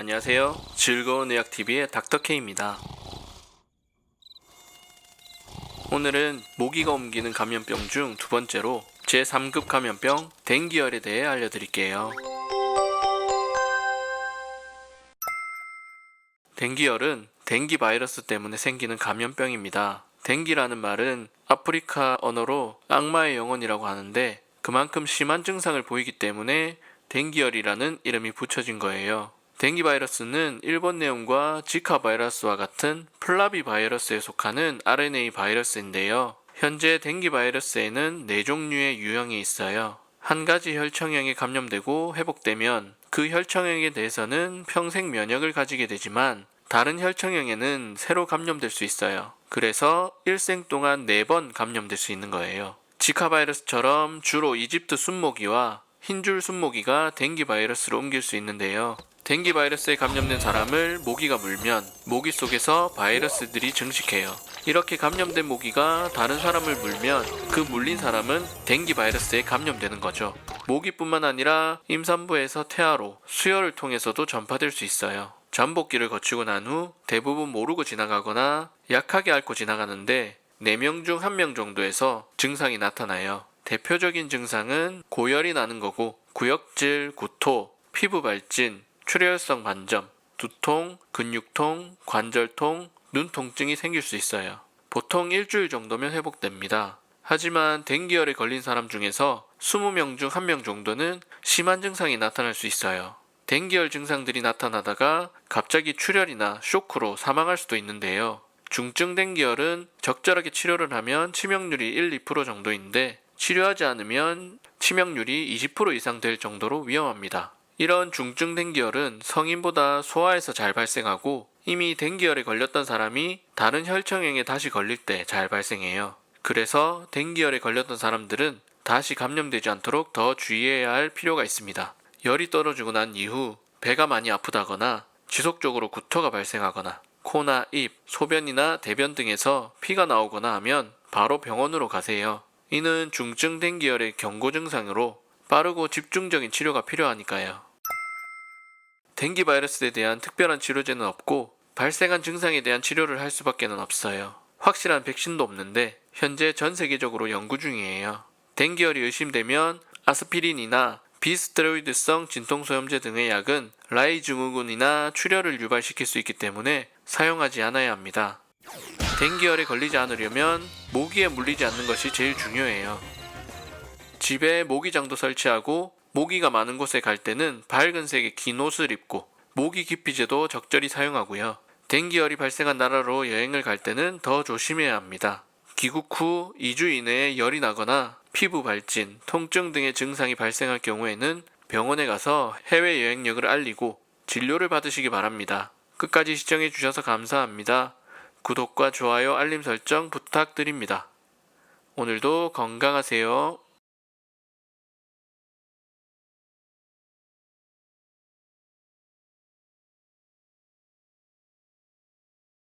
안녕하세요. 즐거운 의학TV의 닥터케입니다. 오늘은 모기가 옮기는 감염병 중 두 번째로 제3급 감염병 댕기열에 대해 알려드릴게요. 댕기열은 댕기 바이러스 때문에 생기는 감염병입니다. 댕기라는 말은 아프리카 언어로 악마의 영혼이라고 하는데 그만큼 심한 증상을 보이기 때문에 댕기열이라는 이름이 붙여진 거예요. 댕기 바이러스는 일본내용과 지카 바이러스와 같은 플라비 바이러스에 속하는 RNA 바이러스인데요. 현재 댕기 바이러스에는 4종류의 유형이 있어요. 한 가지 혈청형에 감염되고 회복되면 그 혈청형에 대해서는 평생 면역을 가지게 되지만 다른 혈청형에는 새로 감염될 수 있어요. 그래서 일생 동안 4번 감염될 수 있는 거예요. 지카 바이러스처럼 주로 이집트 순모기와 흰줄 순모기가 댕기 바이러스로 옮길 수 있는데요. 댕기 바이러스에 감염된 사람을 모기가 물면 모기 속에서 바이러스들이 증식해요. 이렇게 감염된 모기가 다른 사람을 물면 그 물린 사람은 댕기 바이러스에 감염되는 거죠. 모기뿐만 아니라 임산부에서 태아로 수혈을 통해서도 전파될 수 있어요. 잠복기를 거치고 난 후 대부분 모르고 지나가거나 약하게 앓고 지나가는데 4명 중 1명 정도에서 증상이 나타나요. 대표적인 증상은 고열이 나는 거고 구역질, 구토, 피부 발진, 출혈성 반점, 두통, 근육통, 관절통, 눈 통증이 생길 수 있어요. 보통 일주일 정도면 회복됩니다. 하지만 댕기열에 걸린 사람 중에서 20명 중 1명 정도는 심한 증상이 나타날 수 있어요. 댕기열 증상들이 나타나다가 갑자기 출혈이나 쇼크로 사망할 수도 있는데요. 중증 댕기열은 적절하게 치료를 하면 치명률이 1-2% 정도인데 치료하지 않으면 치명률이 20% 이상 될 정도로 위험합니다. 이런 중증 댕기열은 성인보다 소아에서 잘 발생하고 이미 댕기열에 걸렸던 사람이 다른 혈청형에 다시 걸릴 때 잘 발생해요. 그래서 댕기열에 걸렸던 사람들은 다시 감염되지 않도록 더 주의해야 할 필요가 있습니다. 열이 떨어지고 난 이후 배가 많이 아프다거나 지속적으로 구토가 발생하거나 코나 입, 소변이나 대변 등에서 피가 나오거나 하면 바로 병원으로 가세요. 이는 중증 댕기열의 경고 증상으로 빠르고 집중적인 치료가 필요하니까요. 댕기 바이러스에 대한 특별한 치료제는 없고 발생한 증상에 대한 치료를 할 수밖에는 없어요. 확실한 백신도 없는데 현재 전 세계적으로 연구 중이에요. 댕기열이 의심되면 아스피린이나 비스테로이드성 진통소염제 등의 약은 라이 증후군이나 출혈을 유발시킬 수 있기 때문에 사용하지 않아야 합니다. 댕기열에 걸리지 않으려면 모기에 물리지 않는 것이 제일 중요해요. 집에 모기장도 설치하고 모기가 많은 곳에 갈 때는 밝은 색의 긴 옷을 입고 모기 기피제도 적절히 사용하고요. 댕기열이 발생한 나라로 여행을 갈 때는 더 조심해야 합니다. 귀국 후 2주 이내에 열이 나거나 피부 발진, 통증 등의 증상이 발생할 경우에는 병원에 가서 해외여행 여부를 알리고 진료를 받으시기 바랍니다. 끝까지 시청해주셔서 감사합니다. 구독과 좋아요, 알림 설정 부탁드립니다. 오늘도 건강하세요.